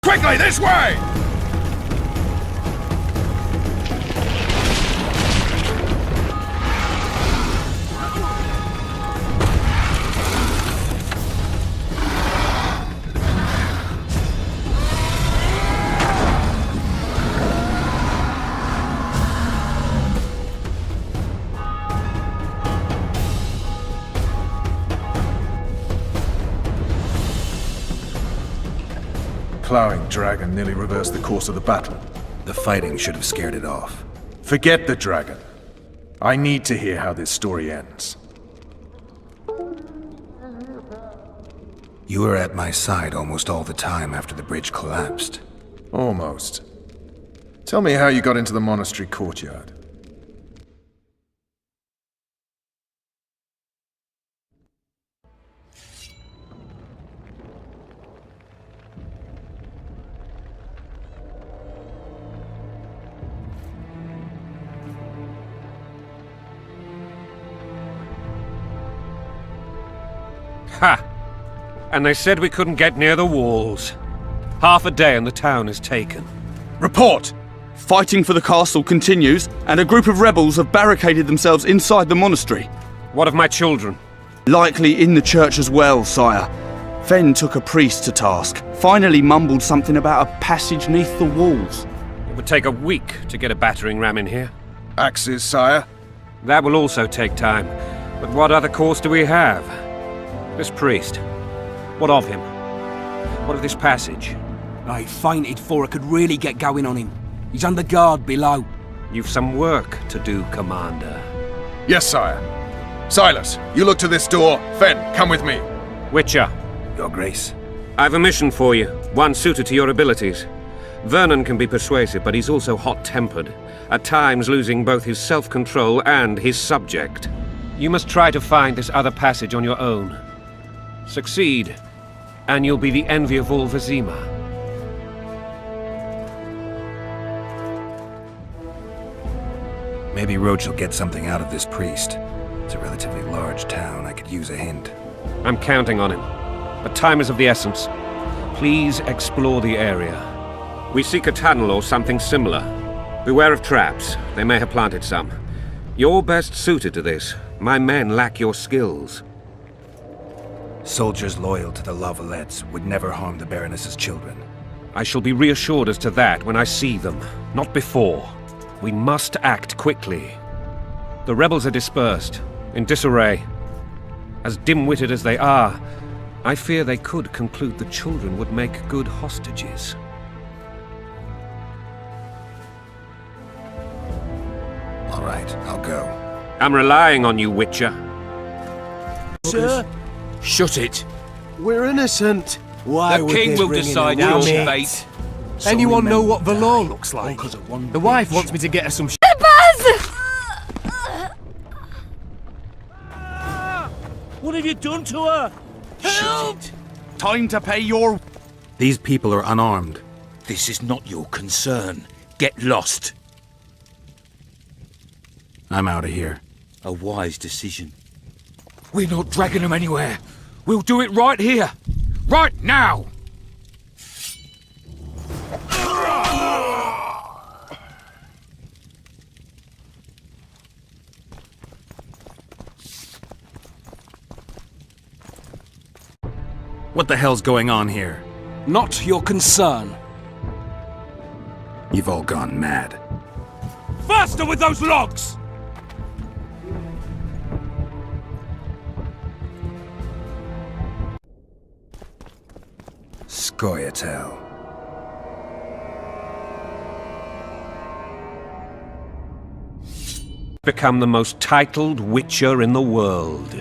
Quickly, this way! Plowing dragon nearly reversed the course of the battle. The fighting should have scared it off. Forget the dragon. I need to hear how this story ends. You were at my side almost all the time after the bridge collapsed. Almost. Tell me how you got into the monastery courtyard. Ha! And they said we couldn't get near the walls. Half a day and the town is taken. Report! Fighting for the castle continues, and a group of rebels have barricaded themselves inside the monastery. What of my children? Likely in the church as well, sire. Fen took a priest to task, finally mumbled something about a passage neath the walls. It would take a week to get a battering ram in here. Axes, sire? That will also take time. But what other course do we have? This priest. What of him? What of this passage? I fainted before I could really get going on him. He's under guard below. You've some work to do, Commander. Yes, sire. Silas, you look to this door. Fen, come with me. Witcher. Your Grace. I've a mission for you, one suited to your abilities. Vernon can be persuasive, but he's also hot-tempered, at times losing both his self-control and his subject. You must try to find this other passage on your own. Succeed, and you'll be the envy of all Vizima. Maybe Roach will get something out of this priest. It's a relatively large town. I could use a hint. I'm counting on him. But time is of the essence. Please explore the area. We seek a tunnel or something similar. Beware of traps. They may have planted some. You're best suited to this. My men lack your skills. Soldiers loyal to the La Valettes would never harm the Baroness's children. I shall be reassured as to that when I see them, not before. We must act quickly. The rebels are dispersed, in disarray. As dim-witted as they are, I fear they could conclude the children would make good hostages. All right, I'll go. I'm relying on you, Witcher. Sir? Shut it. We're innocent. Why The would king they will bring in decide an your army? fate. So Anyone know men what the die, law looks like? all 'cause of one The wife bitch. wants me to get her some sh**. What have you done to her? Shut it. Time to pay your... These people are unarmed. This is not your concern. Get lost. I'm out of here. A wise decision. We're not dragging them anywhere. We'll do it right here. Right now! What the hell's going on here? Not your concern. You've all gone mad. Faster with those logs! Scoia'tael. Become the most titled Witcher in the world.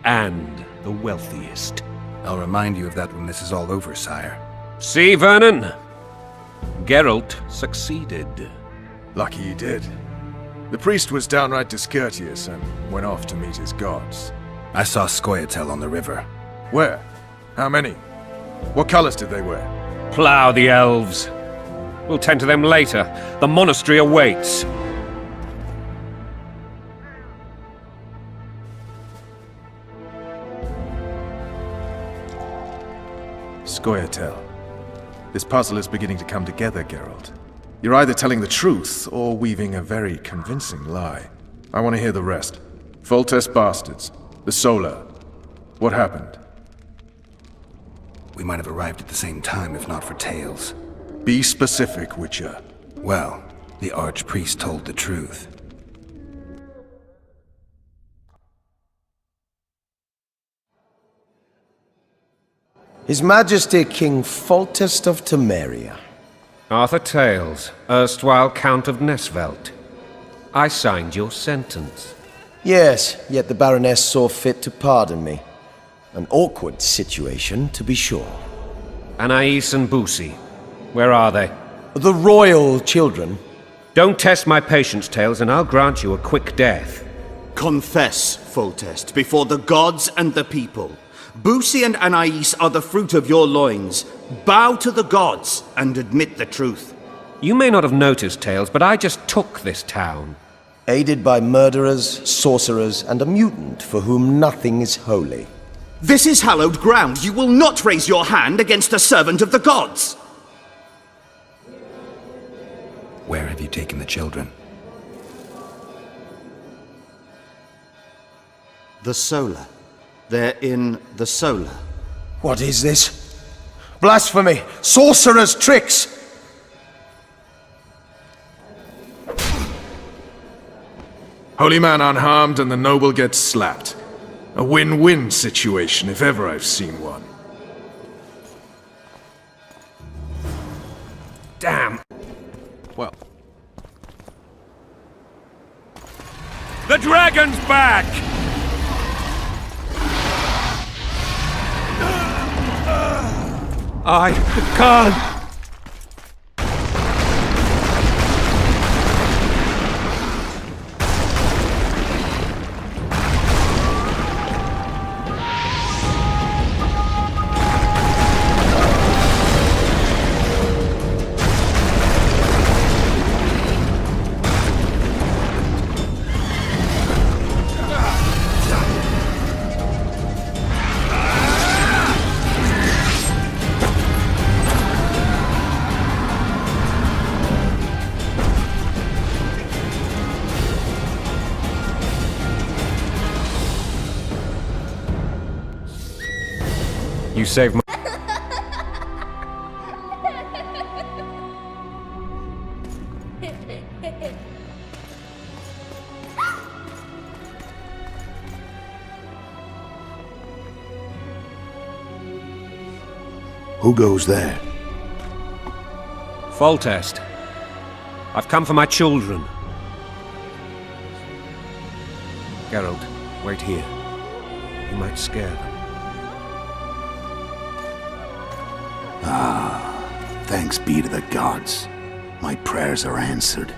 And the wealthiest. I'll remind you of that when this is all over, sire. See, Vernon? Geralt succeeded. Lucky you did. The priest was downright discourteous and went off to meet his gods. I saw Scoia'tael on the river. Where? How many? What colors did they wear? Plough the elves. We'll tend to them later. The monastery awaits. Scoia'tael. This puzzle is beginning to come together, Geralt. You're either telling the truth or weaving a very convincing lie. I want to hear the rest. Foltest bastards. The Solar. What happened? We might have arrived at the same time if not for tales. Be specific, Witcher. Well, the archpriest told the truth. His Majesty King Foltest of Temeria. Arthur Tales, erstwhile Count of Nesvelt. I signed your sentence. Yes, yet the Baroness saw fit to pardon me. An awkward situation, to be sure. Anais and Busi, where are they? The royal children. Don't test my patience, Tales, and I'll grant you a quick death. Confess, Foltest, before the gods and the people. Busi and Anais are the fruit of your loins. Bow to the gods and admit the truth. You may not have noticed, Tales, but I just took this town. Aided by murderers, sorcerers, and a mutant for whom nothing is holy. This is hallowed ground. You will not raise your hand against a servant of the gods. Where have you taken the children? The Solar. They're in the Solar. What is this? Blasphemy! Sorcerer's tricks! Holy man unharmed and the noble gets slapped. A win-win situation, if ever I've seen one. Damn! Well, The dragon's back! I can't! You saved my... Who goes there? Foltest. I've come for my children. Geralt, wait here. You might scare them. Thanks be to the gods. My prayers are answered.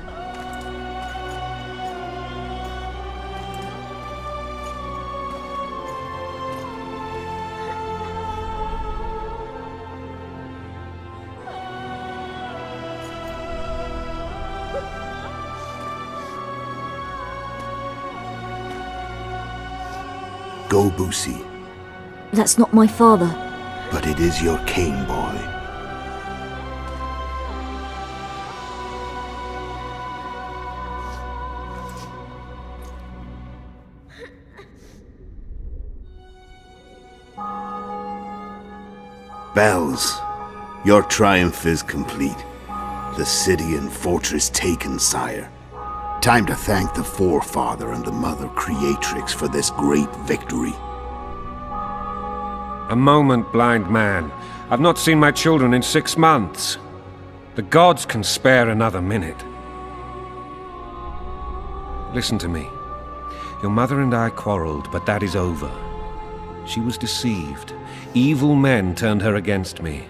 Go, Busi. That's not my father. But it is your king, boy. Bells, your triumph is complete. The city and fortress taken, sire. Time to thank the forefather and the mother creatrix for this great victory. A moment, blind man. I've not seen my children in 6 months. The gods can spare another minute. Listen to me. Your mother and I quarreled, but that is over. She was deceived. Evil men turned her against me.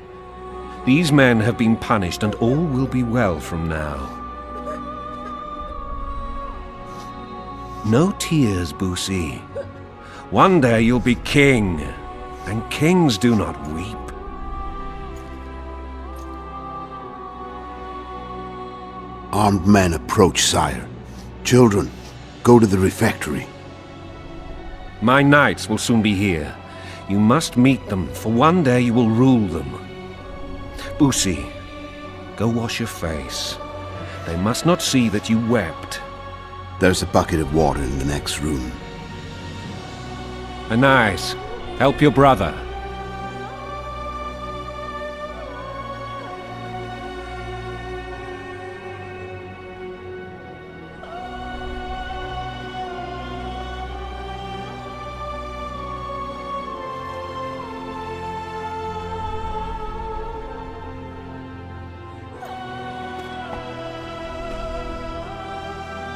These men have been punished, and all will be well from now. No tears, Busi. One day you'll be king, and kings do not weep. Armed men approach, sire. Children, go to the refectory. My knights will soon be here. You must meet them, for one day you will rule them. Busi, go wash your face. They must not see that you wept. There's a bucket of water in the next room. Anais, help your brother.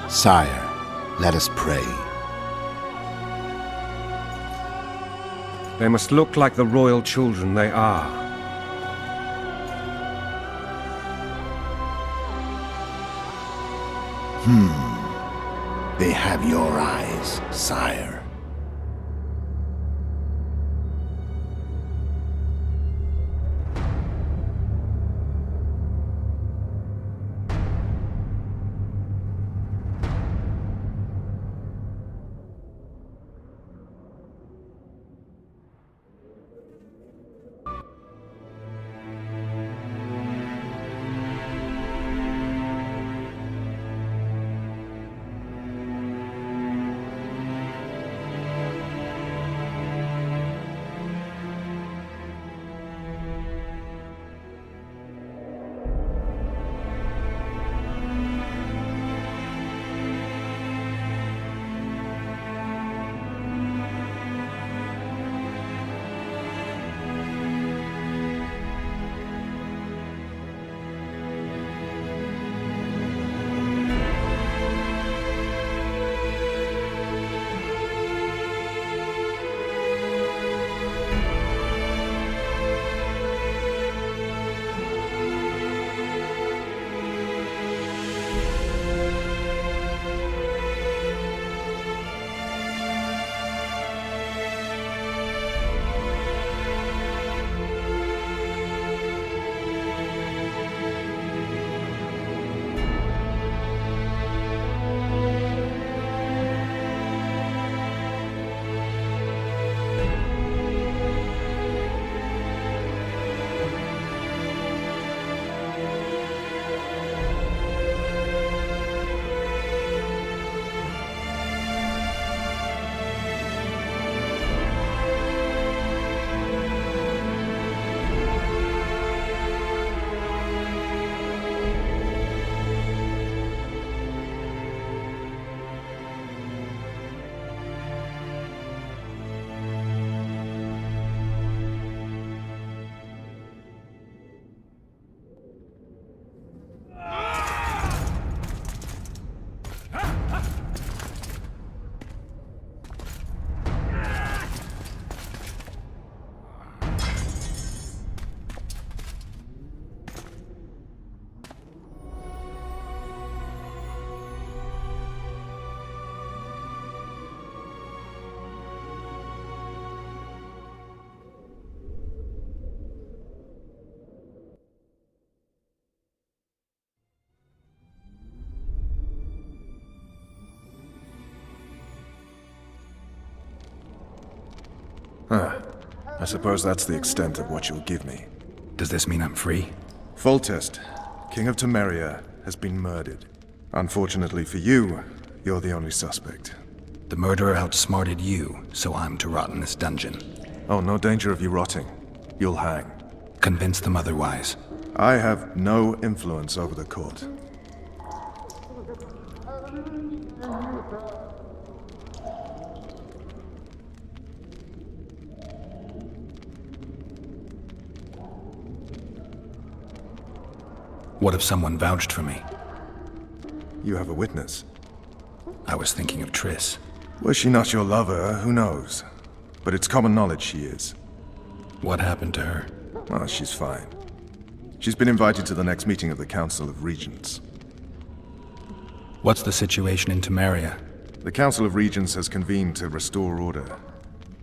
Sire, let us pray. They must look like the royal children they are. They have your eyes, sire. I suppose that's the extent of what you'll give me. Does this mean I'm free? Foltest, King of Temeria, has been murdered. Unfortunately for you, you're the only suspect. The murderer outsmarted you, so I'm to rot in this dungeon. Oh, no danger of you rotting. You'll hang. Convince them otherwise. I have no influence over the court. What if someone vouched for me? You have a witness. I was thinking of Triss. Was she not your lover, who knows? But it's common knowledge she is. What happened to her? Oh, she's fine. She's been invited to the next meeting of the Council of Regents. What's the situation in Temeria? The Council of Regents has convened to restore order.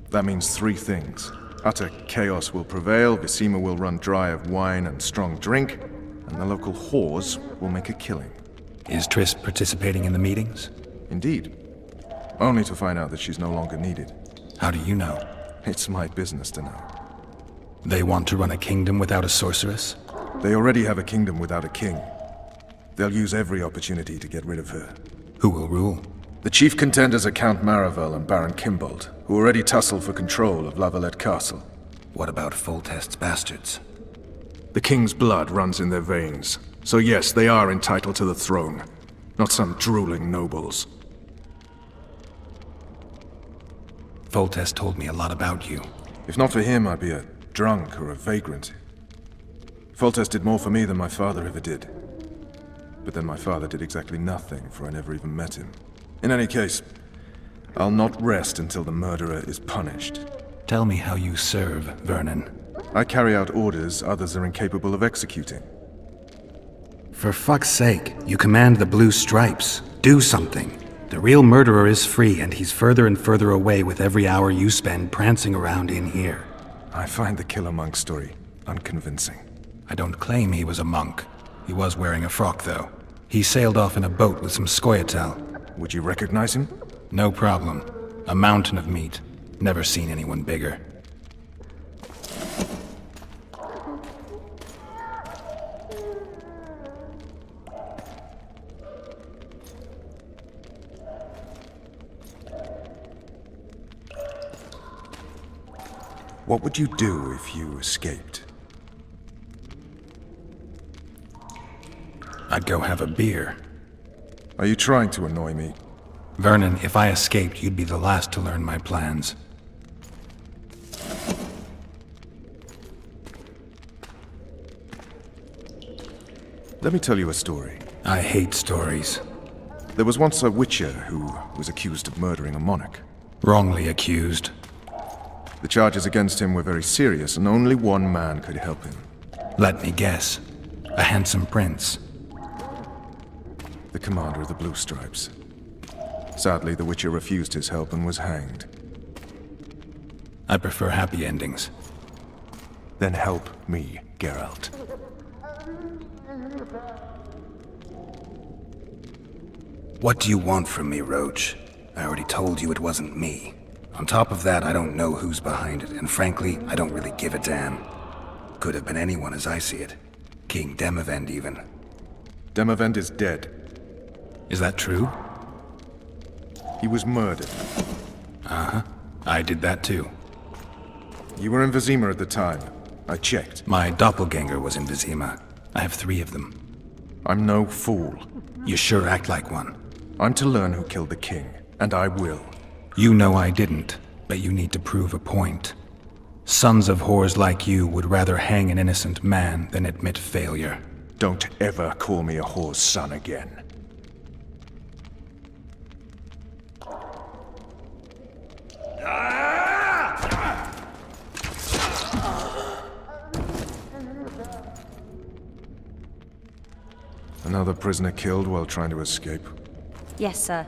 That means three things. Utter chaos will prevail, Visima will run dry of wine and strong drink, and the local whores will make a killing. Is Triss participating in the meetings? Indeed. Only to find out that she's no longer needed. How do you know? It's my business to know. They want to run a kingdom without a sorceress? They already have a kingdom without a king. They'll use every opportunity to get rid of her. Who will rule? The chief contenders are Count Maravel and Baron Kimbold, who already tussle for control of La Valette Castle. What about Foltest's bastards? The king's blood runs in their veins, so yes, they are entitled to the throne. Not some drooling nobles. Foltest told me a lot about you. If not for him, I'd be a drunk or a vagrant. Foltest did more for me than my father ever did. But then my father did exactly nothing, for I never even met him. In any case, I'll not rest until the murderer is punished. Tell me how you serve, Vernon. I carry out orders others are incapable of executing. For fuck's sake, you command the Blue Stripes. Do something. The real murderer is free, and he's further and further away with every hour you spend prancing around in here. I find the Killer Monk story unconvincing. I don't claim he was a monk. He was wearing a frock, though. He sailed off in a boat with some Scoia'tael. Would you recognize him? No problem. A mountain of meat. Never seen anyone bigger. What would you do if you escaped? I'd go have a beer. Are you trying to annoy me? Vernon, if I escaped, you'd be the last to learn my plans. Let me tell you a story. I hate stories. There was once a witcher who was accused of murdering a monarch. Wrongly accused. The charges against him were very serious, and only one man could help him. Let me guess. A handsome prince. The commander of the Blue Stripes. Sadly, the Witcher refused his help and was hanged. I prefer happy endings. Then help me, Geralt. What do you want from me, Roach? I already told you it wasn't me. On top of that, I don't know who's behind it, and frankly, I don't really give a damn. Could have been anyone as I see it. King Demavend, even. Demavend is dead. Is that true? He was murdered. Uh-huh. I did that too. You were in Vizima at the time. I checked. My doppelganger was in Vizima. I have 3 of them. I'm no fool. You sure act like one. I'm to learn who killed the king, and I will. You know I didn't, but you need to prove a point. Sons of whores like you would rather hang an innocent man than admit failure. Don't ever call me a whore's son again. Another prisoner killed while trying to escape. Yes, sir.